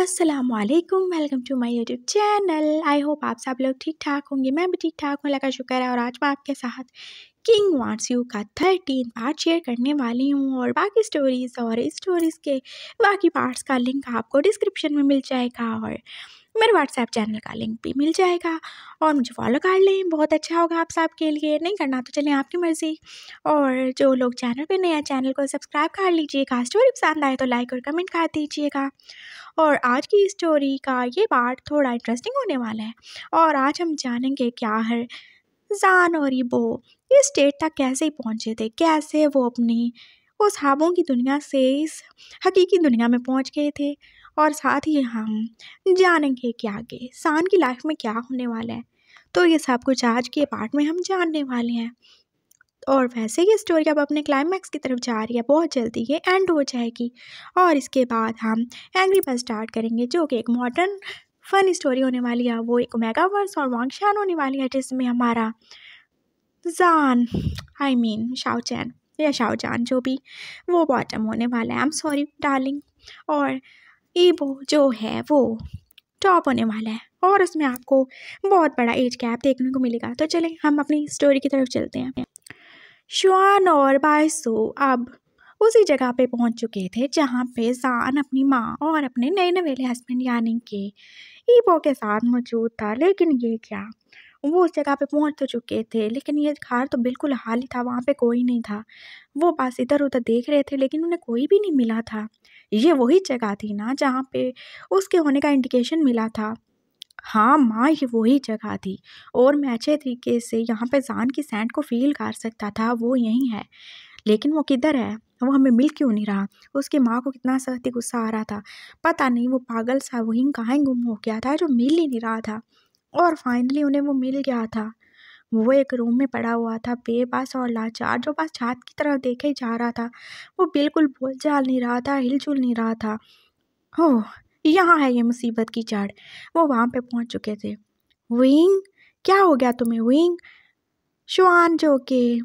अस्सलामुअलैकुम, welcome to my YouTube channel. I hope आप सब लोग ठीक ठाक होंगे। मैं भी ठीक ठाक हूँ, अल्लाह का शुक्र है। और आज मैं आपके साथ किंग वांट्स यू का 13 पार्ट शेयर करने वाली हूँ। और बाकी स्टोरीज़ और स्टोरीज़ के बाकी पार्ट्स का लिंक आपको डिस्क्रिप्शन में मिल जाएगा और मेरे व्हाट्सएप चैनल का लिंक भी मिल जाएगा। और मुझे फॉलो कर लें, बहुत अच्छा होगा आप सब के लिए। नहीं करना तो चलें आपकी मर्ज़ी। और जो लोग चैनल पे नए हैं, चैनल को सब्सक्राइब कर लीजिएगा। स्टोरी पसंद आए तो लाइक और कमेंट कर दीजिएगा। और आज की स्टोरी का ये पार्ट थोड़ा इंटरेस्टिंग होने वाला है। और आज हम जानेंगे क्या है जान और इबो इस स्टेट तक कैसे पहुँचे थे, कैसे वो अपनी उस ख्वाबों की दुनिया से इस हकीकी दुनिया में पहुँच गए थे। और साथ ही हम जानेंगे कि आगे सान की लाइफ में क्या होने वाला है। तो ये सब कुछ आज के पार्ट में हम जानने वाले हैं। और वैसे ये स्टोरी अब अपने क्लाइमैक्स की तरफ जा रही है, बहुत जल्दी ये एंड हो जाएगी। और इसके बाद हम एंग्री बर्ड स्टार्ट करेंगे, जो कि एक मॉडर्न फन स्टोरी होने वाली है। वो एक मेगावर्स और वांगशान होने वाली है, जिसमें हमारा जान शाओचैन या शाओजान जो भी, वो बॉटम होने वाला है। I am sorry darling. और ईबो जो है वो टॉप होने वाला है। और उसमें आपको बहुत बड़ा एज गैप देखने को मिलेगा। तो चलें हम अपनी स्टोरी की तरफ चलते हैं। शुआन और बायसू अब उसी जगह पे पहुंच चुके थे जहां पे जान अपनी माँ और अपने नए नवेले हस्बैंड यानी कि ईबो के साथ मौजूद था। लेकिन ये क्या, वो उस जगह पे पहुंच तो चुके थे, लेकिन ये घर तो बिल्कुल खाली था, वहाँ पे कोई नहीं था। वो बस इधर उधर देख रहे थे, लेकिन उन्हें कोई भी नहीं मिला था। ये वही जगह थी ना जहाँ पे उसके होने का इंडिकेशन मिला था। हाँ माँ, ये वही जगह थी। और मैं अच्छे तरीके से यहाँ पे जान की सैंड को फील कर सकता था, वो यहीं है। लेकिन वो किधर है, वो हमें मिल क्यों नहीं रहा। उसकी माँ को कितना सख्त गुस्सा आ रहा था। पता नहीं वो पागल सा वहीं कहाँ गुम हो गया था, जो मिल ही नहीं रहा था। और फाइनली उन्हें वो मिल गया था। वो एक रूम में पड़ा हुआ था, बेबस और लाचार, जो बस छत की तरफ देखे ही जा रहा था। वो बिल्कुल बोल चाल नहीं रहा था, हिलजुल नहीं रहा था। हो, यहाँ है ये मुसीबत की जड़। वो वहाँ पे पहुँच चुके थे। विंग, क्या हो गया तुम्हें विंग? शुआन जो कि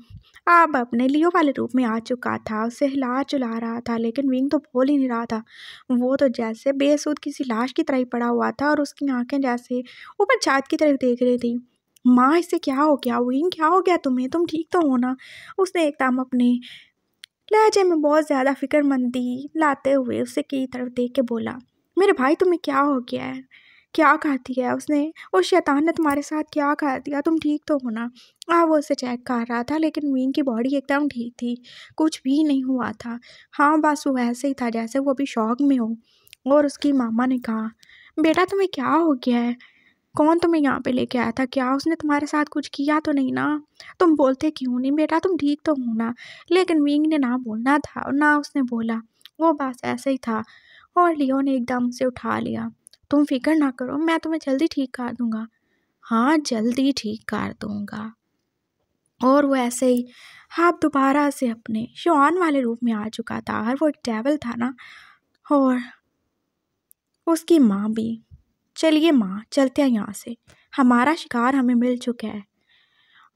अब अपने लियो वाले रूप में आ चुका था, उसे हिला चुला रहा था, लेकिन विंग तो बोल ही नहीं रहा था। वो तो जैसे बेसुध किसी लाश की तरह ही पड़ा हुआ था और उसकी आंखें जैसे ऊपर छत की तरफ देख रही थी। माँ, इससे क्या हो गया विंग, क्या हो गया तुम्हें, तुम ठीक तो हो ना? उसने एकदम अपने लहजे में बहुत ज़्यादा फिक्रमंदी लाते हुए उसे की तरफ देख के बोला, मेरे भाई तुम्हें क्या हो गया है, क्या कर दिया है उसने, उस शैतान ने तुम्हारे साथ क्या कर दिया, तुम ठीक तो हो ना? वो उसे चेक कर रहा था, लेकिन विंग की बॉडी एकदम ठीक थी, कुछ भी नहीं हुआ था। हाँ बस वो ऐसे ही था जैसे वो अभी शौक में हो। और उसकी मामा ने कहा, बेटा तुम्हें क्या हो गया है, कौन तुम्हें यहाँ पे लेके आया था, क्या उसने तुम्हारे साथ कुछ किया तो नहीं ना? तुम बोलते क्यों नहीं बेटा, तुम ठीक तो हो ना? लेकिन विंग ने ना बोलना था और ना उसने बोला, वो बस ऐसे ही था। और लियो ने एकदम से उठा लिया, तुम फिक्र ना करो, मैं तुम्हें जल्दी ठीक कर दूंगा। हाँ जल्दी ठीक कर दूंगा। और वो ऐसे ही आप दोबारा से अपने शुआन वाले रूप में आ चुका था। और वो एक डेविल था ना, और उसकी माँ भी। चलिए माँ, चलते हैं यहाँ से, हमारा शिकार हमें मिल चुका है।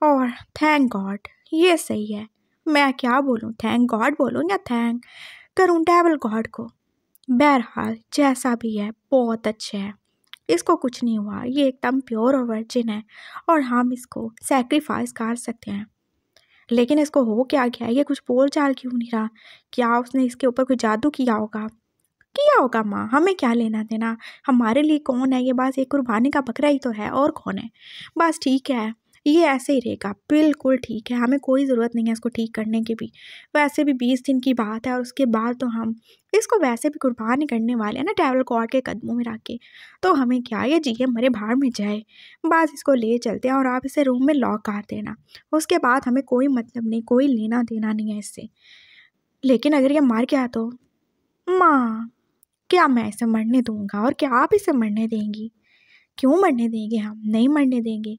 और थैंक गॉड, ये सही है। मैं क्या बोलूँ, थैंक गॉड बोलूँ या थैंक करूँ डेविल गॉड को? बहरहाल जैसा भी है बहुत अच्छा है, इसको कुछ नहीं हुआ, ये एकदम प्योर और वर्जिन है और हम इसको सेक्रीफाइस कर सकते हैं। लेकिन इसको हो क्या गया, ये कुछ बोल चाल क्यों नहीं रहा? क्या उसने इसके ऊपर कोई जादू किया होगा? किया होगा माँ, हमें क्या लेना देना, हमारे लिए कौन है ये, बस एक कुर्बानी का बकरा ही तो है, और कौन है। बस ठीक है, ये ऐसे ही रहेगा, बिल्कुल ठीक है, हमें कोई ज़रूरत नहीं है इसको ठीक करने की भी। वैसे भी 20 दिन की बात है और उसके बाद तो हम इसको वैसे भी कुर्बान ही करने वाले हैं ना, डेविल गॉड के कदमों में रख के। तो हमें क्या, ये जिए मरे भाड़ में जाए, बस इसको ले चलते हैं और आप इसे रूम में लॉक कर देना। उसके बाद हमें कोई मतलब नहीं, कोई लेना देना नहीं है इससे। लेकिन अगर ये मर गया तो माँ, क्या मैं इसे मरने दूंगा और क्या आप इसे मरने देंगी? क्यों मरने देंगे, हम नहीं मरने देंगे।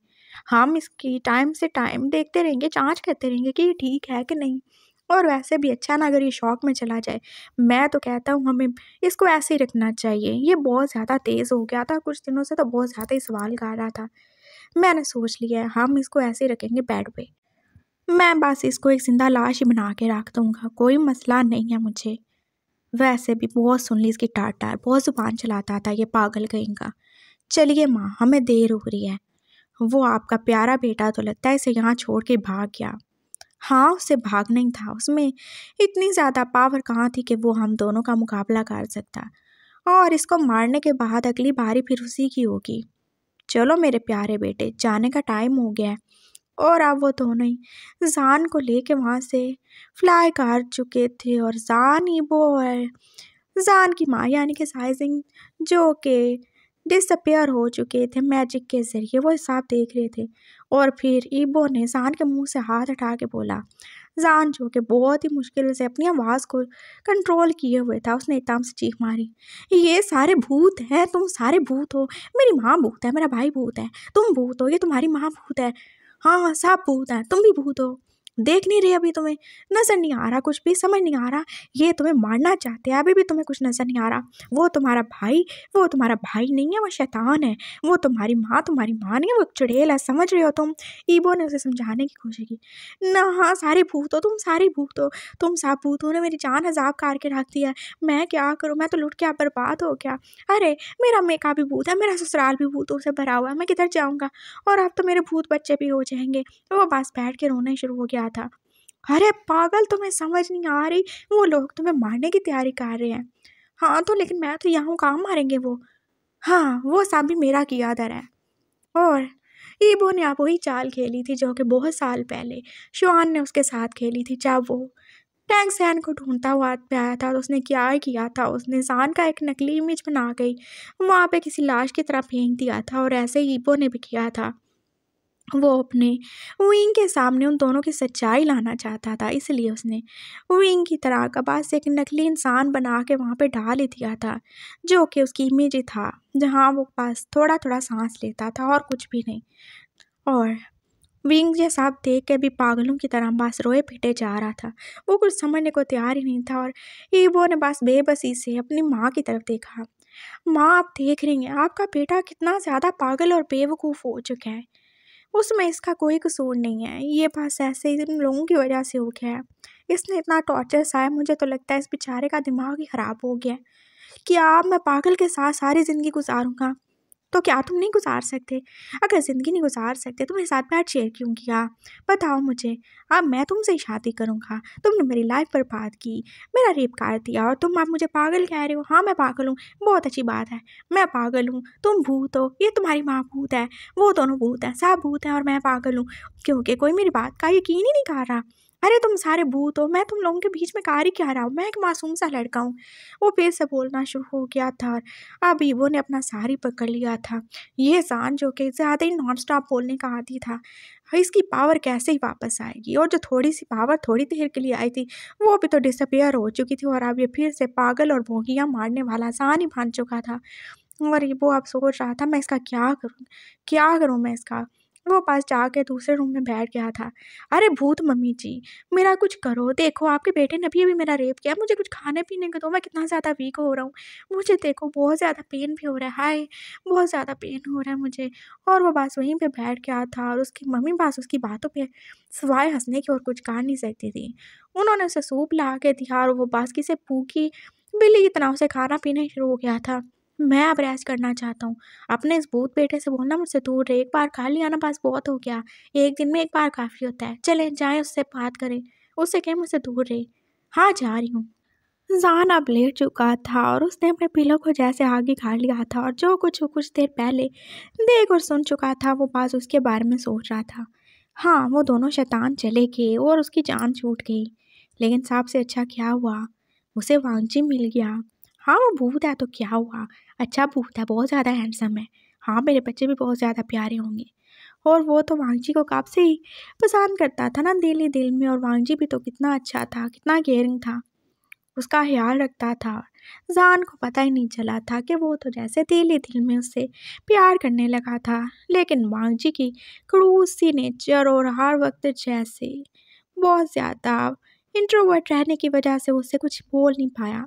हम इसकी टाइम से टाइम देखते रहेंगे, जांच करते रहेंगे कि ये ठीक है कि नहीं। और वैसे भी अच्छा ना अगर ये शौक में चला जाए। मैं तो कहता हूँ हमें इसको ऐसे ही रखना चाहिए। ये बहुत ज़्यादा तेज़ हो गया था, कुछ दिनों से तो बहुत ज़्यादा ही सवाल कर रहा था। मैंने सोच लिया है हम इसको ऐसे ही रखेंगे बेड पे। मैं बस इसको एक जिंदा लाश ही बना के रख दूँगा, कोई मसला नहीं है मुझे। वैसे भी बहुत सुन ली इसकी टाटार, बहुत जुबान चलाता था ये पागल कहीं का। चलिए माँ, हमें देर हो रही है। वो आपका प्यारा बेटा तो लगता है इसे यहाँ छोड़ के भाग गया। हाँ, उसे भागना ही था, उसमें इतनी ज़्यादा पावर कहाँ थी कि वो हम दोनों का मुकाबला कर सकता, और इसको मारने के बाद अगली बारी फिर उसी की होगी। चलो मेरे प्यारे बेटे, जाने का टाइम हो गया है। और अब वो दोनों ही जान को लेके वहाँ से फ्लाई कर चुके थे, और जान ईबो और जान की माँ यानी कि साइजिंग, जो कि डिसअपेयर हो चुके थे मैजिक के ज़रिए, वो सब देख रहे थे। और फिर ईबो ने जान के मुंह से हाथ हटा के बोला। जान, जो कि बहुत ही मुश्किल से अपनी आवाज़ को कंट्रोल किए हुए था, उसने एकदम से चीख मारी, ये सारे भूत हैं, तुम सारे भूत हो। मेरी माँ भूत है, मेरा भाई भूत है, तुम भूत हो, ये तुम्हारी माँ भूत है। हाँ हाँ, सब भूत हैं, तुम भी भूत हो। देख नहीं रहे अभी, तुम्हें नज़र नहीं आ रहा, कुछ भी समझ नहीं आ रहा। ये तुम्हें मारना चाहते हैं, अभी भी तुम्हें कुछ नज़र नहीं आ रहा। वो तुम्हारा भाई नहीं है, वो शैतान है। वो तुम्हारी माँ नहीं है, वो एक चुड़ैल है, समझ रहे हो तुम। ईबो ने उसे समझाने की कोशिश की। ना, हाँ, सारे भूत हो तुम, सारे भूत हो, तुम सब भूत हो ने मेरी जान हजाब करके रख दिया। मैं क्या करूँ, मैं तो लुट के बर्बाद हो गया। अरे मेरा मेका भी भूत है, मेरा ससुराल भी भूतों से भरा हुआ है, मैं किधर जाऊँगा। और अब तो मेरे भूत बच्चे भी हो जाएंगे। वो बस बैठ के रोना शुरू हो गया था। अरे पागल, तुम्हें समझ नहीं आ रही, वो लोग तुम्हें मारने की तैयारी कर रहे हैं। हाँ तो लेकिन मैं तो यहाँ हूँ, कहाँ मारेंगे वो। हाँ, वो सब भी मेरा किया दर है। और ईबो ने अब वही चाल खेली थी जो कि बहुत साल पहले शुआन ने उसके साथ खेली थी, जब वो टैंक सैन को ढूंढता हुआ पे आया था। तो उसने क्या किया था, उसने सान का एक नकली इमेज बना गई वहाँ पे किसी लाश की तरह फेंक दिया था, और ऐसे ही ईबो ने भी किया था। वो अपने विंग के सामने उन दोनों की सच्चाई लाना चाहता था, इसलिए उसने विंग की तरह का बस एक नकली इंसान बना के वहाँ पे डाल ही दिया था, जो कि उसकी इमेज ही था, जहाँ वो बस थोड़ा थोड़ा सांस लेता था और कुछ भी नहीं। और विंग ये सब देख के भी पागलों की तरह बस रोए पीटे जा रहा था। वो कुछ समझने को तैयार ही नहीं था, और ईबो ने बस बेबसी से अपनी माँ की तरफ देखा। माँ, आप देख रही हैं आपका बेटा कितना ज़्यादा पागल और बेवकूफ़ हो चुका है। उसमें इसका कोई कसूर नहीं है, ये बस ऐसे ही इन लोगों की वजह से हो गया है। इसने इतना टॉर्चर सहा है, मुझे तो लगता है इस बेचारे का दिमाग ही ख़राब हो गया है। क्या अब मैं पागल के साथ सारी ज़िंदगी गुजारूंगा? तो क्या तुम नहीं गुजार सकते? अगर ज़िंदगी नहीं गुजार सकते तो मेरे साथ बेड शेयर क्यों किया? बताओ मुझे। अब मैं तुमसे ही शादी करूँगा। तुमने मेरी लाइफ बर्बाद की, मेरा रेप कर दिया, और तुम अब मुझे पागल कह रहे हो। हाँ, मैं पागल हूँ, बहुत अच्छी बात है, मैं पागल हूँ। तुम भूत हो, ये तुम्हारी माँ भूत है, वो दोनों भूत हैं, सब भूत हैं, और मैं पागल हूँ क्योंकि कोई मेरी बात का यकीन ही नहीं कर रहा। अरे तुम सारे भूत हो, मैं तुम लोगों के बीच में कार ही क्या रहा हूँ, मैं एक मासूम सा लड़का हूँ। वो फिर से बोलना शुरू हो गया था, और अब ईवो ने अपना सारी पकड़ लिया था। ये जान, जो कि ज़्यादा ही नॉन स्टॉप बोलने का आदी था, इसकी पावर कैसे ही वापस आएगी। और जो थोड़ी सी पावर थोड़ी देर के लिए आई थी, वो भी तो डिसअपेयर हो चुकी थी, और अब ये फिर से पागल और भोंगियाँ मारने वाला जान ही बन चुका था। और ये वो अब सोच रहा था, मैं इसका क्या करूँ मैं इसका। वो पास जाके दूसरे रूम में बैठ गया था। अरे भूत मम्मी जी, मेरा कुछ करो, देखो आपके बेटे ने अभी मेरा रेप किया, मुझे कुछ खाने पीने को दो, मैं कितना ज़्यादा वीक हो रहा हूँ। मुझे देखो, बहुत ज़्यादा पेन भी हो रहा है, हाय बहुत ज़्यादा पेन हो रहा है मुझे। और वो बस वहीं पे बैठ गया था, और उसकी मम्मी बस उसकी बातों पे सिवाय हंसने की और कुछ कर नहीं सकती थी। उन्होंने उसे सूप ला के दिया, और वो बस किसी भूखी बिल्ली की तरह उसे खाना पीना शुरू हो गया था। मैं अब रेस्ट करना चाहता हूँ। अपने इस भूत बेटे से बोलना मुझसे दूर रहे, एक बार खा लिया ना बस बहुत हो गया। एक दिन में एक बार काफ़ी होता है, चलें जाएं उससे बात करें, उससे कहें मुझसे दूर रहे। हाँ, जा रही हूँ। जान अब लेट चुका था, और उसने अपने पिलो को जैसे आगे खा लिया था, और जो कुछ वो कुछ देर पहले देख और सुन चुका था, वो बस उसके बारे में सोच रहा था। हाँ, वो दोनों शैतान चले गए और उसकी जान छूट गई, लेकिन सबसे अच्छा क्या हुआ, उसे वांची मिल गया। हाँ, वो भूत है तो क्या हुआ, अच्छा भूत है, बहुत ज़्यादा हैंडसम है। हाँ, मेरे बच्चे भी बहुत ज़्यादा प्यारे होंगे। और वो तो वांगजी को कब से ही पसंद करता था ना, दिल ही दिल में। और वांगजी भी तो कितना अच्छा था, कितना केयरिंग था, उसका ख्याल रखता था। जान को पता ही नहीं चला था कि वो तो जैसे दिल ही दिल में उससे प्यार करने लगा था। लेकिन वांगजी की खड़ूस सी नेचर और हर वक्त जैसे बहुत ज़्यादा इंट्रोवर्ट रहने की वजह से उससे कुछ बोल नहीं पाया।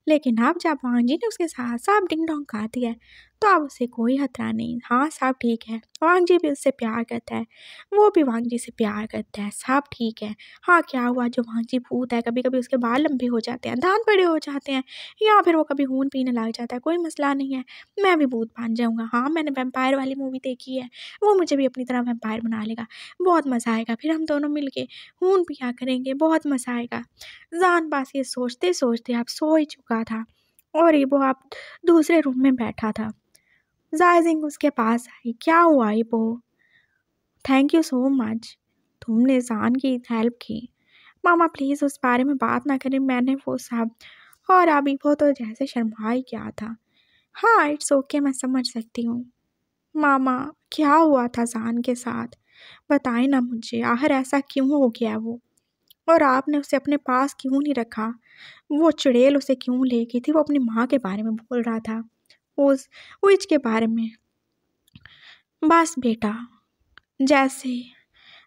लेकिन अब जब वांगजी ने उसके साथ साथ डिंग डोंग कर दिया, तो अब उसे कोई खतरा नहीं। हाँ सब ठीक है, वांगजी भी उससे प्यार करता है, वो भी वांगजी से प्यार करता है, सब ठीक है। हाँ क्या हुआ, जो वांगजी भूत है कभी कभी उसके बाल लंबे हो जाते हैं, दांत बड़े हो जाते हैं, या फिर वो कभी खून पीने लग जाता है, कोई मसला नहीं है, मैं भी भूत बन जाऊँगा। हाँ मैंने वैम्पायर वाली मूवी देखी है, वो मुझे भी अपनी तरह वैम्पायर बना लेगा, बहुत मज़ा आएगा, फिर हम दोनों मिल के खून पिया करेंगे, बहुत मज़ा आएगा। जान पास ये सोचते सोचते अब सो ही चुका था और इबो अब दूसरे रूम में बैठा था। जायजिंग उसके पास आई, क्या हुआ इबो? थैंक यू सो मच, तुमने जान की हेल्प की। मामा प्लीज़ उस बारे में बात ना करें, मैंने वो सब। और अब इबो तो जैसे शर्मा ही गया था। हाँ इट्स ओके, मैं समझ सकती हूँ। मामा क्या हुआ था जान के साथ, बताएं ना मुझे, आखिर ऐसा क्यों हो गया वो, और आपने उसे अपने पास क्यों नहीं रखा? वो चुड़ैल उसे क्यों ले गई थी? वो अपनी माँ के बारे में बोल रहा था, उस विच के बारे में। बस बेटा, जैसे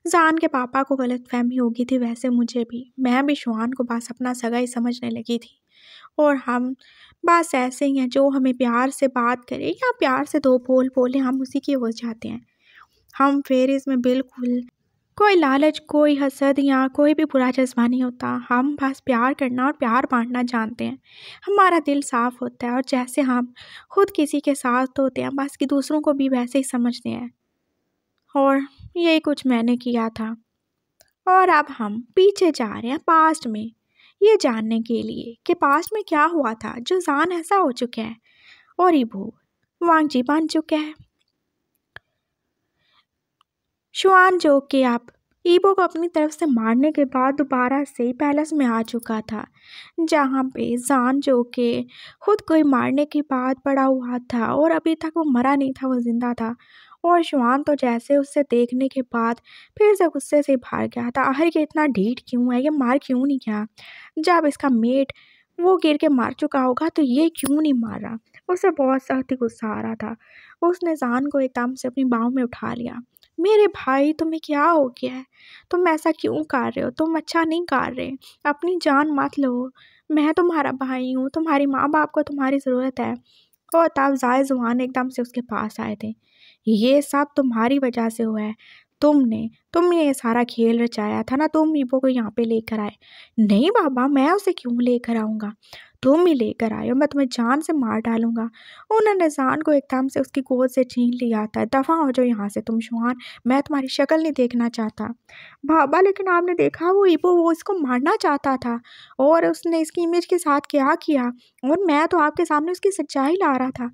जान के पापा को गलतफहमी हो गई थी वैसे मुझे भी, मैं भी शुआन को बस अपना सगा ही समझने लगी थी, और हम बस ऐसे ही हैं, जो हमें प्यार से बात करे या प्यार से दो बोल बोले हम उसी के हो जाते हैं। हम फिर इसमें बिल्कुल कोई लालच, कोई हसद या कोई भी बुरा जज्बा नहीं होता। हम बस प्यार करना और प्यार बांटना जानते हैं। हमारा दिल साफ होता है और जैसे हम खुद किसी के साथ होते हैं बस कि दूसरों को भी वैसे ही समझते हैं, और यही कुछ मैंने किया था। और अब हम पीछे जा रहे हैं पास्ट में, ये जानने के लिए कि पास्ट में क्या हुआ था जो जान ऐसा हो चुका है और इबो वांगजी बन चुका है। शुआन जो कि अब ईबो को अपनी तरफ से मारने के बाद दोबारा से पैलेस में आ चुका था, जहाँ पे जान जो कि खुद कोई मारने के बाद पड़ा हुआ था और अभी तक वो मरा नहीं था, वो जिंदा था। और शुआन तो जैसे उससे देखने के बाद फिर से गुस्से से भाग गया था, आखिर ये इतना ढीठ क्यों है, ये मार क्यों नहीं गया? जब इसका मेट वो गिर के मार चुका होगा तो ये क्यों नहीं मार रहा? उसे बहुत सख्त गुस्सा आ रहा था। उसने जान को एकदम से अपनी बाहों में उठा लिया। मेरे भाई तुम्हें क्या हो गया है? तुम ऐसा क्यों कर रहे हो? तुम अच्छा नहीं कर रहे, अपनी जान मत लो। मैं तुम्हारा भाई हूँ, तुम्हारी माँ बाप को तुम्हारी ज़रूरत है। और तब जायज़ जुबान एकदम से उसके पास आए थे। ये सब तुम्हारी वजह से हुआ है, तुमने ये सारा खेल रचाया था ना, तुम ईबो को यहाँ पे लेकर आए। नहीं बाबा, मैं उसे क्यों लेकर आऊँगा, तुम ही लेकर आए हो, मैं तुम्हें जान से मार डालूंगा। उन्होंने जान को एकदम से उसकी गोद से छीन लिया था। दफ़ा हो जाओ यहाँ से तुम शुआन, मैं तुम्हारी शक्ल नहीं देखना चाहता। बाबा लेकिन आपने देखा वो ईबो वो इसको मारना चाहता था और उसने इसकी इमेज के साथ क्या किया, और मैं तो आपके सामने उसकी सच्चाई ला रहा था।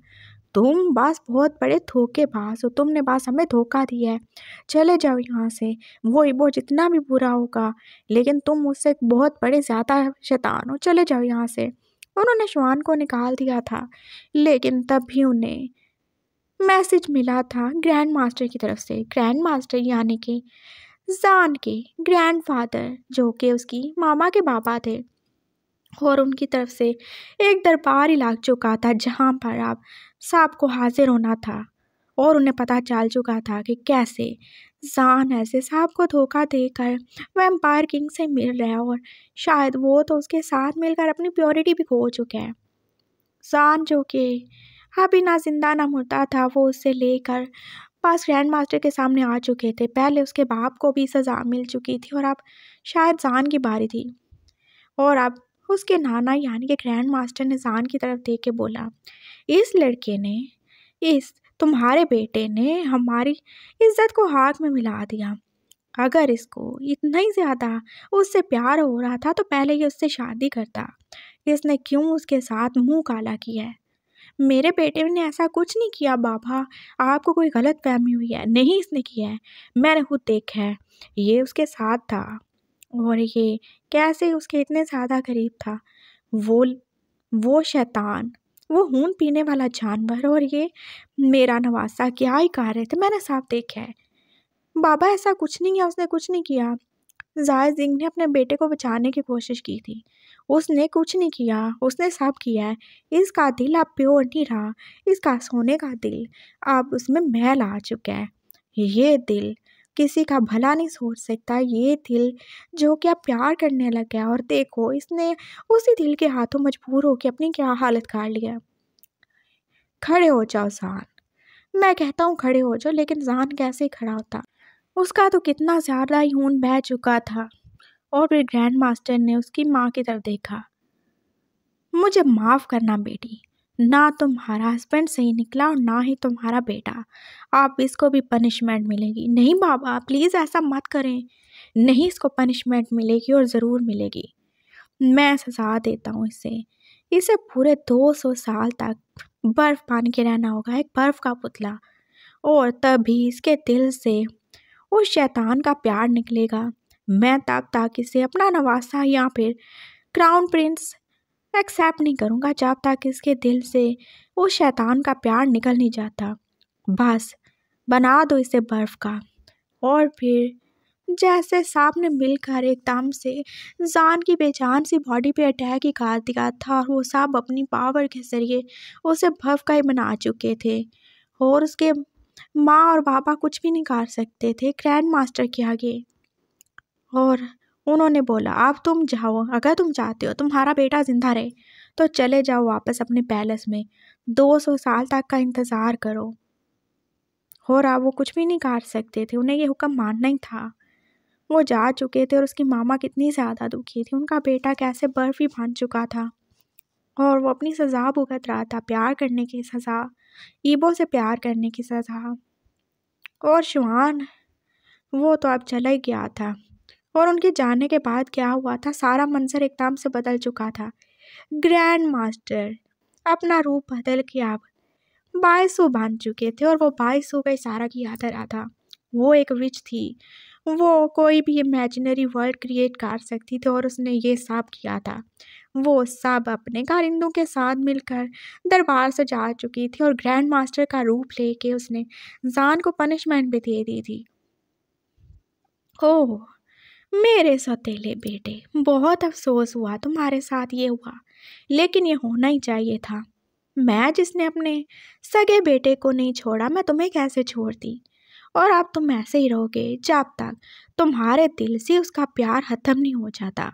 तुम बस बहुत बड़े धोखेबाज हो, तुमने बस हमें धोखा दिया है। चले जाओ यहाँ से, वो ईबो जितना भी बुरा होगा लेकिन तुम मुझसे बहुत बड़े ज़्यादा शैतान हो, चले जाओ यहाँ से। उन्होंने शुआन को निकाल दिया था, लेकिन तब भी उन्हें मैसेज मिला था ग्रैंड मास्टर की तरफ से। ग्रैंड मास्टर यानी कि जान के ग्रैंडफादर, जो कि उसकी मामा के बाबा थे, और उनकी तरफ से एक दरबार ही लग चुका था जहाँ पर अब सबको हाजिर होना था, और उन्हें पता चल चुका था कि कैसे जान ऐसे सबको धोखा देकर वैम्पायर किंग से मिल रहा है, और शायद वो तो उसके साथ मिलकर अपनी प्योरिटी भी खो चुका है। जान जो कि अभी ना जिंदा ना मुर्दा था, वो उससे लेकर पास ग्रैंड मास्टर के सामने आ चुके थे। पहले उसके बाप को भी सज़ा मिल चुकी थी और अब शायद जान की बारी थी। और अब उसके नाना यानी कि ग्रैंड मास्टर ने जान की तरफ देख के बोला, इस लड़के ने, इस तुम्हारे बेटे ने हमारी इज्जत को हाथ में मिला दिया। अगर इसको इतना ही ज़्यादा उससे प्यार हो रहा था तो पहले ये उससे शादी करता। इसने क्यों उसके साथ मुंह काला किया है? मेरे बेटे ने ऐसा कुछ नहीं किया बाबा, आपको कोई गलत फहमी हुई है। नहीं इसने किया है, मैंने खुद देखा है, ये उसके साथ था, और ये कैसे उसके इतने ज़्यादा करीब था। वो वो शैतान, वो खून पीने वाला जानवर, और ये मेरा नवासा क्या ही कर रहे थे, मैंने साफ देखा है। बाबा ऐसा कुछ नहीं है, उसने कुछ नहीं किया। जायद सिंह ने अपने बेटे को बचाने की कोशिश की थी, उसने कुछ नहीं किया, उसने सब किया है। इसका दिल अब प्योर नहीं रहा, इसका सोने का दिल अब उसमें मैल आ चुका है। ये दिल किसी का भला नहीं सोच सकता, ये दिल जो कि अब प्यार करने लग गया, और देखो इसने उसी दिल के हाथों मजबूर होकर अपनी क्या हालत कर लिया। खड़े हो जाओ जान। मैं कहता हूँ खड़े हो जाओ, लेकिन जान कैसे खड़ा होता? उसका तो कितना ज़्यादा ही खून बह चुका था। और फिर ग्रैंड मास्टर ने उसकी माँ की तरफ देखा। मुझे माफ़ करना बेटी, ना तुम्हारा हस्बैंड सही निकला और ना ही तुम्हारा बेटा। आप इसको भी पनिशमेंट मिलेगी। नहीं बाबा, प्लीज़ ऐसा मत करें। नहीं, इसको पनिशमेंट मिलेगी और ज़रूर मिलेगी। मैं सजा देता हूँ इसे। इसे पूरे 200 साल तक बर्फ़ पानी के रहना होगा, एक बर्फ़ का पुतला। और तभी इसके दिल से उस शैतान का प्यार निकलेगा। मैं तब तक इसे अपना नवासा या फिर क्राउन प्रिंस एक्सेप्ट नहीं करूँगा जब तक इसके दिल से उस शैतान का प्यार निकल नहीं जाता। बस बना दो इसे बर्फ़ का। और फिर जैसे सांप ने मिलकर एकदम से जान की बेजान सी बॉडी पे अटैक ही कर दिया था, और वो सब अपनी पावर के ज़रिए उसे बर्फ़ का ही बना चुके थे। और उसके माँ और पापा कुछ भी नहीं कर सकते थे ग्रैंड मास्टर के आगे। और उन्होंने बोला, अब तुम जाओ, अगर तुम चाहते हो तुम्हारा बेटा जिंदा रहे तो चले जाओ वापस अपने पैलेस में, 200 साल तक का इंतज़ार करो। और अब वो कुछ भी नहीं कर सकते थे, उन्हें ये हुक्म मानना ही था। वो जा चुके थे और उसकी मामा कितनी ज़्यादा दुखी थी। उनका बेटा कैसे बर्फ़ ही बन चुका था और वो अपनी सज़ा भुगत रहा था, प्यार करने की सज़ा, ईबो से प्यार करने की सज़ा। और शुआन, वो तो अब चला ही गया था। और उनके जाने के बाद क्या हुआ था, सारा मंजर एकदम से बदल चुका था। ग्रैंड मास्टर अपना रूप बदल के अब बायसू बन चुके थे और वो बायसू का इशारा किया जा रहा था। वो एक विच थी, वो कोई भी इमेजिनरी वर्ल्ड क्रिएट कर सकती थी और उसने ये सब किया था। वो सब अपने कारिंदों के साथ मिलकर दरबार से जा चुकी थी और ग्रैंड मास्टर का रूप लेके उसने जान को पनिशमेंट भी दे दी थी। ओह मेरे सौतेले बेटे, बहुत अफसोस हुआ तुम्हारे साथ ये हुआ, लेकिन ये होना ही चाहिए था। मैं जिसने अपने सगे बेटे को नहीं छोड़ा, मैं तुम्हें कैसे छोड़ती? और अब तुम ऐसे ही रहोगे जब तक तुम्हारे दिल से उसका प्यार खत्म नहीं हो जाता।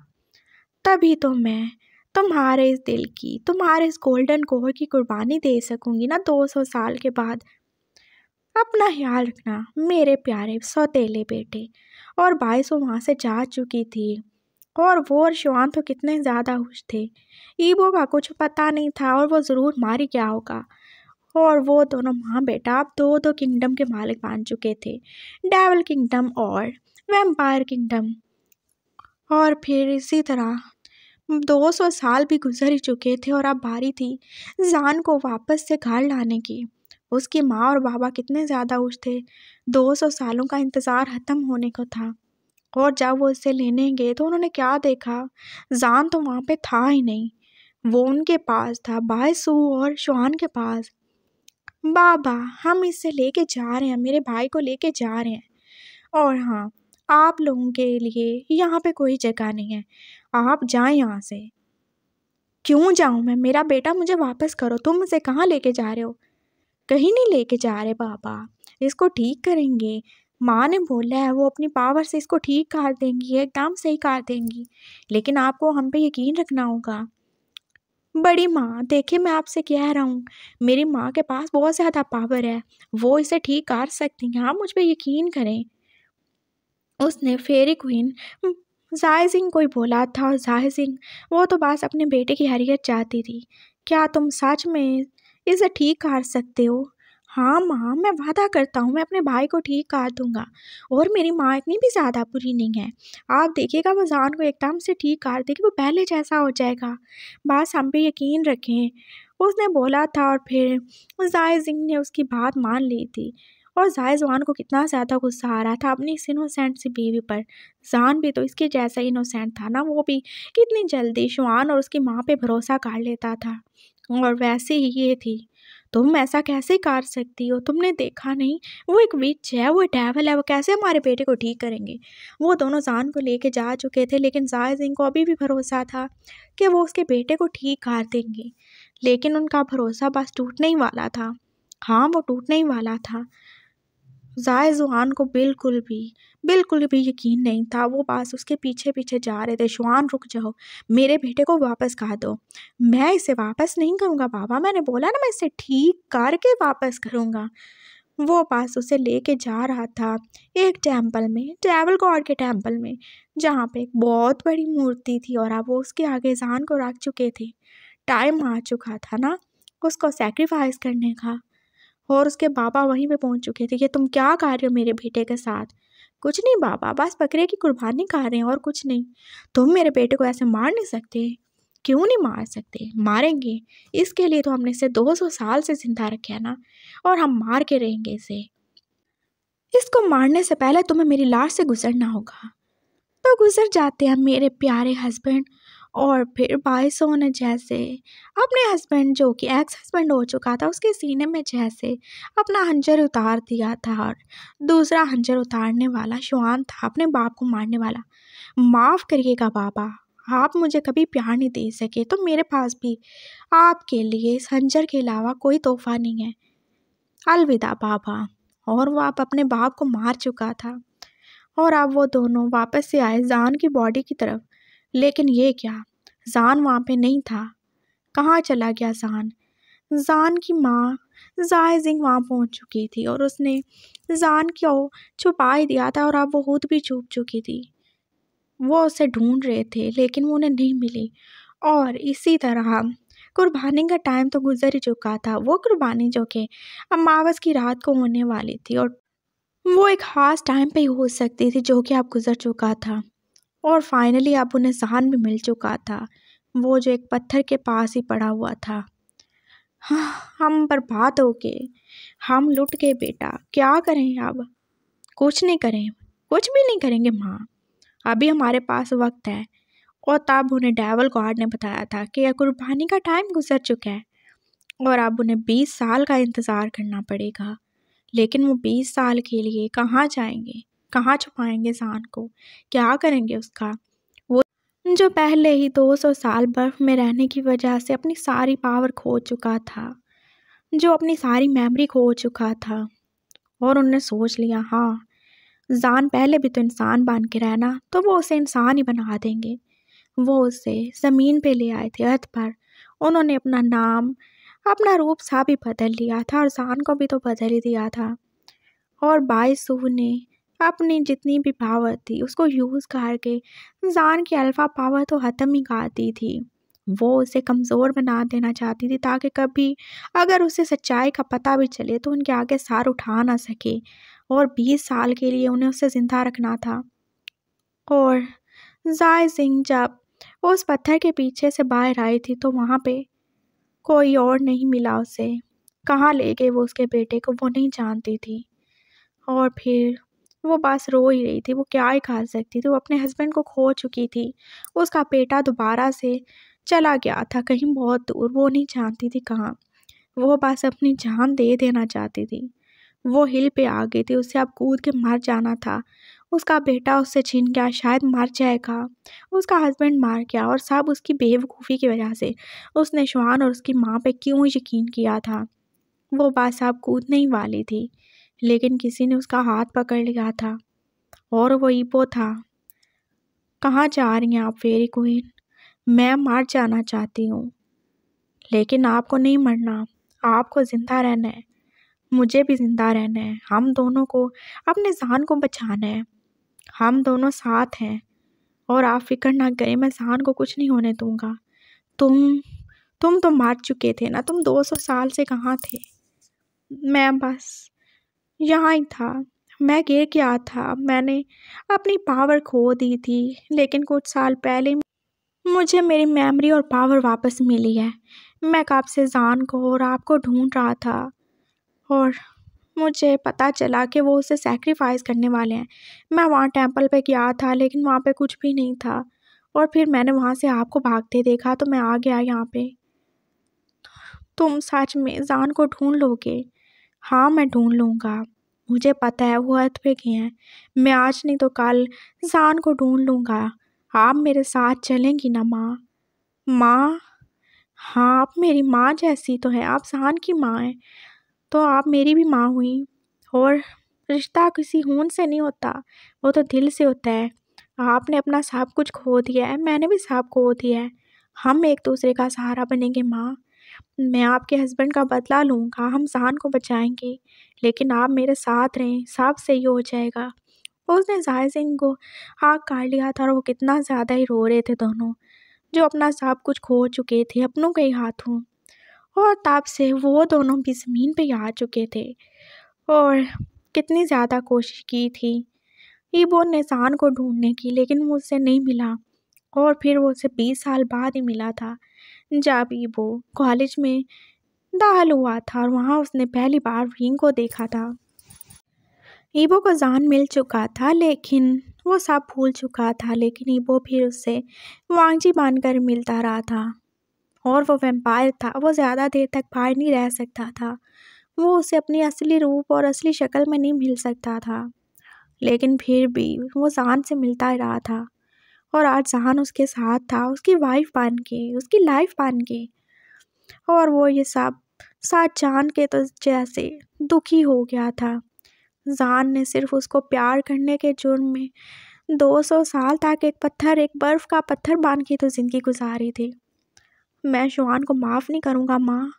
तभी तो मैं तुम्हारे इस दिल की, तुम्हारे इस गोल्डन कोर की कुर्बानी दे सकूंगी ना 200 साल के बाद। अपना ख्याल रखना मेरे प्यारे सौतेले बेटे। और बाईसों वहाँ से जा चुकी थी और वो और शिवान तो कितने ज़्यादा खुश थे। ईबो का कुछ पता नहीं था और वो ज़रूर मारी गया होगा। और वो दोनों माँ बेटा अब दो दो किंगडम के मालिक बन चुके थे, डेविल किंगडम और वैम्पायर किंगडम। और फिर इसी तरह 200 साल भी गुजर ही चुके थे और अब बारी थी जान को वापस से घर लाने की। उसकी माँ और बाबा कितने ज़्यादा खुश थे, 200 सालों का इंतज़ार ख़त्म होने को था। और जब वो इसे लेने गए तो उन्होंने क्या देखा, जान तो वहाँ पे था ही नहीं। वो उनके पास था, बायसू और शुआन के पास। बाबा, हम इसे लेके जा रहे हैं, मेरे भाई को लेके जा रहे हैं। और हाँ, आप लोगों के लिए यहाँ पे कोई जगह नहीं है, आप जाएं यहाँ से। क्यों जाऊँ मैं? मेरा बेटा मुझे वापस करो। तुम इसे कहाँ लेके जा रहे हो? कहीं नहीं लेके जा रहे बाबा, इसको ठीक करेंगे। माँ ने बोला है वो अपनी पावर से इसको ठीक कर देंगी, एकदम सही कर देंगी, लेकिन आपको हम पे यकीन रखना होगा। बड़ी माँ, देखिए मैं आपसे कह रहा हूँ, मेरी माँ के पास बहुत ज़्यादा पावर है, वो इसे ठीक कर सकती हैं, आप मुझ पे यकीन करें। उसने फेरी क्वीन जायज़िंग को ही बोला था और जायज़िंग वो तो बस अपने बेटे की हैरियत चाहती थी। क्या तुम सच में इसे ठीक कर सकते हो? हाँ माँ, मैं वादा करता हूँ मैं अपने भाई को ठीक कर दूँगा। और मेरी माँ इतनी भी ज़्यादा बुरी नहीं है, आप देखिएगा वो जान को एकदम से ठीक कर देगी, वो पहले जैसा हो जाएगा, बस हम पे यकीन रखें। उसने बोला था और फिर जायज़िंग ने उसकी बात मान ली थी। और जायज़वान को कितना ज़्यादा गुस्सा आ रहा था अपनी इस इनोसेंट सी बीवी पर। जान भी तो इसके जैसा इनोसेंट था ना, वो भी कितनी जल्दी शुआन और उसकी माँ पे भरोसा कर लेता था। और वैसे ही ये थी, तुम ऐसा कैसे कर सकती हो? तुमने देखा नहीं, वो एक विच है, वो डेविल है, वो कैसे हमारे बेटे को ठीक करेंगे? वो दोनों जान को लेके जा चुके थे, लेकिन जायज़िंग को अभी भी भरोसा था कि वो उसके बेटे को ठीक कर देंगे। लेकिन उनका भरोसा बस टूटने ही वाला था। हाँ, वो टूटने ही वाला था। ज़ुआन को बिल्कुल भी यकीन नहीं था। वो बस उसके पीछे पीछे जा रहे थे। शुआन रुक जाओ, मेरे बेटे को वापस कहा दो। मैं इसे वापस नहीं करूँगा बाबा, मैंने बोला ना मैं इसे ठीक करके वापस करूँगा। वो बस उसे लेके जा रहा था एक टेम्पल में, डेविल गॉड के टेम्पल में, जहाँ पे एक बहुत बड़ी मूर्ति थी और अब वो उसके आगे ज़ान को रख चुके थे। टाइम आ चुका था ना उसको सैक्रिफाइस करने का, और उसके बाबा वहीं पे पहुंच चुके थे कि तुम क्या कर रहे हो मेरे बेटे के साथ। कुछ नहीं बाबा, बस बकरे की कुर्बानी कर रहे हैं और कुछ नहीं। तुम मेरे बेटे को ऐसे मार नहीं सकते। क्यों नहीं मार सकते, मारेंगे। इसके लिए तो हमने इसे 200 साल से जिंदा रखा है ना, और हम मार के रहेंगे इसे। इसको मारने से पहले तुम्हें मेरी लाश से गुजरना होगा। तो गुजर जाते हैं मेरे प्यारे हस्बैंड। और फिर बाइसों ने जैसे अपने हस्बैंड, जो कि एक्स हस्बैंड हो चुका था, उसके सीने में जैसे अपना हंजर उतार दिया था, और दूसरा हंजर उतारने वाला शुआन था, अपने बाप को मारने वाला। माफ़ करिएगा बाबा, आप मुझे कभी प्यार नहीं दे सके, तो मेरे पास भी आपके लिए इस हंजर के अलावा कोई तोहफा नहीं है। अलविदा बाबा। और वो आप अपने बाप को मार चुका था, और अब वो दोनों वापस से आए ज़ान की बॉडी की तरफ। लेकिन ये क्या, ज़ान वहाँ पे नहीं था। कहाँ चला गया ज़ान? ज़ान की माँ ज़ाय जिंग वहाँ पहुँच चुकी थी, और उसने ज़ान को छुपा ही दिया था, और अब वो खुद भी छुप चुकी थी। वो उसे ढूंढ रहे थे लेकिन वो उन्हें नहीं मिली। और इसी तरह कुर्बानी का टाइम तो गुजर ही चुका था। वो कुर्बानी जो कि अमावस की रात को होने वाली थी, और वो एक खास टाइम पे ही हो सकती थी, जो कि अब गुजर चुका था। और फाइनली अब उन्हें ज़ान भी मिल चुका था, वो जो एक पत्थर के पास ही पड़ा हुआ था। हाँ, हम बर्बाद हो गए, हम लुट गए बेटा। क्या करें अब? कुछ नहीं करें, कुछ भी नहीं करेंगे माँ। अभी हमारे पास वक्त है। और तब उन्हें डेविल गॉड ने बताया था कि कुर्बानी का टाइम गुजर चुका है, और अब उन्हें 20 साल का इंतज़ार करना पड़ेगा। लेकिन वो 20 साल के लिए कहाँ जाएंगे, कहाँ छुपाएंगे ज़ान को, क्या करेंगे उसका? वो जो पहले ही 200 साल बर्फ में रहने की वजह से अपनी सारी पावर खो चुका था, जो अपनी सारी मेमोरी खो चुका था। और उन्होंने सोच लिया, हाँ ज़ान पहले भी तो इंसान बन के रहना, तो वो उसे इंसान ही बना देंगे। वो उसे ज़मीन पे ले आए थे, अर्थ पर। उन्होंने अपना नाम, अपना रूप सा भी बदल लिया था, और ज़ान को भी तो बदल ही दिया था। और बाइसू ने अपनी जितनी भी पावर थी उसको यूज़ करके ज़ान की अल्फ़ा पावर तो ख़त्म ही कर दी थी। वो उसे कमज़ोर बना देना चाहती थी, ताकि कभी अगर उसे सच्चाई का पता भी चले तो उनके आगे सर उठा ना सके। और 20 साल के लिए उन्हें उसे ज़िंदा रखना था। और ज़ाय सिंह जब उस पत्थर के पीछे से बाहर आई थी, तो वहाँ पे कोई और नहीं मिला उसे। कहाँ ले गए वो उसके बेटे को, वो नहीं जानती थी। और फिर वो बस रो ही रही थी। वो क्या ही कर सकती थी, वो अपने हस्बैंड को खो चुकी थी। उसका बेटा दोबारा से चला गया था कहीं बहुत दूर, वो नहीं जानती थी कहाँ। वो बस अपनी जान दे देना चाहती थी। वो हिल पे आ गई थी, उसे अब कूद के मर जाना था। उसका बेटा उससे छीन गया, शायद मर जाएगा। उसका हस्बैंड मार गया, और सब उसकी बेवकूफ़ी की वजह से। उसने शुआन और उसकी माँ पे क्यों यकीन किया था। वो बस अब कूदने ही वाली थी, लेकिन किसी ने उसका हाथ पकड़ लिया था, और वो ईपो था। कहाँ जा रही हैं आप फेरी क्वीन? मैं मर जाना चाहती हूँ, लेकिन आपको नहीं मरना, आपको ज़िंदा रहना है। मुझे भी ज़िंदा रहना है। हम दोनों को अपने ज़ान को बचाना है। हम दोनों साथ हैं, और आप फ़िक्र ना करें, मैं ज़ान को कुछ नहीं होने दूँगा। तुम तो मर चुके थे ना, तुम 200 साल से कहाँ थे? मैं बस यहाँ ही था। मैं गिर गया था, मैंने अपनी पावर खो दी थी, लेकिन कुछ साल पहले मुझे मेरी मेमोरी और पावर वापस मिली है। मैं कब से ज़ान को और आपको ढूंढ रहा था, और मुझे पता चला कि वो उसे सैक्रिफाइस करने वाले हैं। मैं वहाँ टेंपल पे गया था, लेकिन वहाँ पे कुछ भी नहीं था। और फिर मैंने वहाँ से आपको भागते देखा, तो मैं आ गया यहाँ पे। तुम सच में ज़ान को ढूंढ लोगे? हाँ, मैं ढूंढ लूँगा। मुझे पता है वो अर्थ पे गए हैं। मैं आज नहीं तो कल ज़ान को ढूंढ लूँगा। आप मेरे साथ चलेंगी ना माँ? माँ? हाँ, आप मेरी माँ जैसी तो हैं। आप ज़ान की माँ हैं, तो आप मेरी भी माँ हुई। और रिश्ता किसी खून से नहीं होता, वो तो दिल से होता है। आपने अपना सब कुछ खो दिया है, मैंने भी सब खो दिया है। हम एक दूसरे का सहारा बनेंगे माँ। मैं आपके हस्बैंड का बदला लूँगा, हम जान को बचाएंगे, लेकिन आप मेरे साथ रहें, सब सही हो जाएगा। उसने जाहिर सिंह को आग काट लिया था और वो कितना ज़्यादा ही रो रहे थे दोनों, जो अपना सब कुछ खो चुके थे अपनों के ही हाथों। और तब से वो दोनों भी ज़मीन पे ही आ चुके थे और कितनी ज़्यादा कोशिश की थी ईबो ने जान को ढूंढने की, लेकिन वो उससे नहीं मिला। और फिर वो उसे 20 साल बाद ही मिला था, जब ईबो कॉलेज में दाखिल हुआ था और वहाँ उसने पहली बार विंग को देखा था। ईबो को जान मिल चुका था, लेकिन वो सब भूल चुका था, लेकिन ईबो फिर उससे वांगजी बनकर मिलता रहा था। और वो वैम्पायर था, वो ज़्यादा देर तक बाहर नहीं रह सकता था। वो उसे अपनी असली रूप और असली शक्ल में नहीं मिल सकता था, लेकिन फिर भी वो जान से मिलता ही रहा था। और आज जान उसके साथ था, उसकी वाइफ बन के, उसकी लाइफ बन के। और वो ये सब साथ जान के तो जैसे दुखी हो गया था। जान ने सिर्फ उसको प्यार करने के जुर्म में 200 साल तक एक बर्फ का पत्थर बन के तो ज़िंदगी गुजारी थी। मैं शुआन को माफ़ नहीं करूँगा माँ,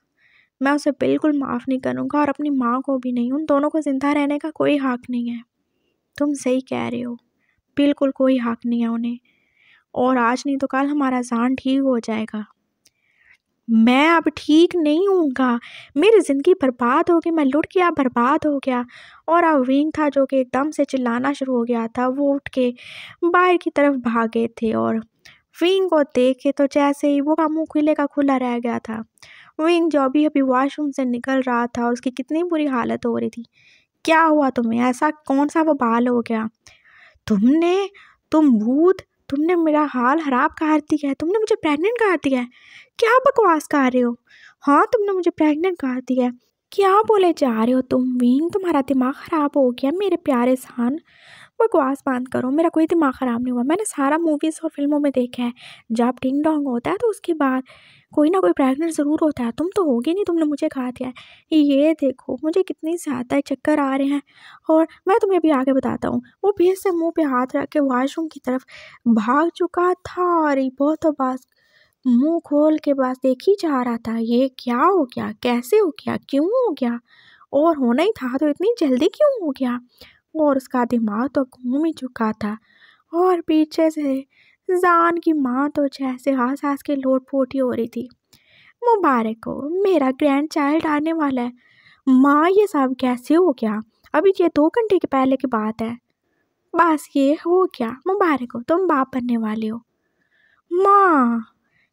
मैं उसे बिल्कुल माफ़ नहीं करूँगा, और अपनी माँ को भी नहीं। उन दोनों को ज़िंदा रहने का कोई हक नहीं है। तुम सही कह रहे हो, बिल्कुल कोई हक नहीं है उन्हें। और आज नहीं तो कल हमारा जान ठीक हो जाएगा। मैं अब ठीक नहीं हूँगा, मेरी ज़िंदगी बर्बाद हो गई, मैं लुट गया, बर्बाद हो गया। और अब विंग था जो कि एकदम से चिल्लाना शुरू हो गया था। वो उठ के बाहर की तरफ भागे थे और विंग को देखे तो जैसे ही वो का मुंह खुले का खुला रह गया था। विंग जो अभी अभी वॉशरूम से निकल रहा था और उसकी कितनी बुरी हालत हो रही थी। क्या हुआ तुम्हें, ऐसा कौन सा वो बाल हो गया? तुम भूत, तुमने मेरा हाल खराब कर दिया है, तुमने मुझे प्रेग्नेंट कर दिया है। क्या बकवास कर रहे हो? हाँ, तुमने मुझे प्रेग्नेंट कर दिया है। क्या बोले जा रहे हो तुम विंग? तुम्हारा दिमाग ख़राब हो गया मेरे प्यारे सान। बकवास बंद करो, मेरा कोई दिमाग ख़राब नहीं हुआ। मैंने सारा मूवीज़ और फिल्मों में देखा है, जब टिंग डोंग होता है तो उसके बाद कोई ना कोई प्रेग्नेंट ज़रूर होता है। तुम तो होगे नहीं, तुमने मुझे खा दिया है। ये देखो मुझे कितनी ज़्यादा चक्कर आ रहे हैं। और मैं तुम्हें अभी आगे बताता हूँ। वो फिर से मुंह पे हाथ रख के वॉशरूम की तरफ भाग चुका था और वो तो बस मुंह खोल के बस देख ही जा रहा था। ये क्या हो गया, कैसे हो गया, क्यों हो गया, और होना ही था तो इतनी जल्दी क्यों हो गया? और उसका दिमाग तो घूम ही चुका था। और पीछे से जान की माँ तो जैसे हंस हंस के लोटपोटी हो रही थी। मुबारक हो, मेरा ग्रैंड चाइल्ड आने वाला है। माँ ये सब कैसे हो गया? अभी ये 2 घंटे के पहले की बात है। बस ये हो गया, मुबारक हो, तुम बाप बनने वाले हो। माँ,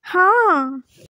हाँ।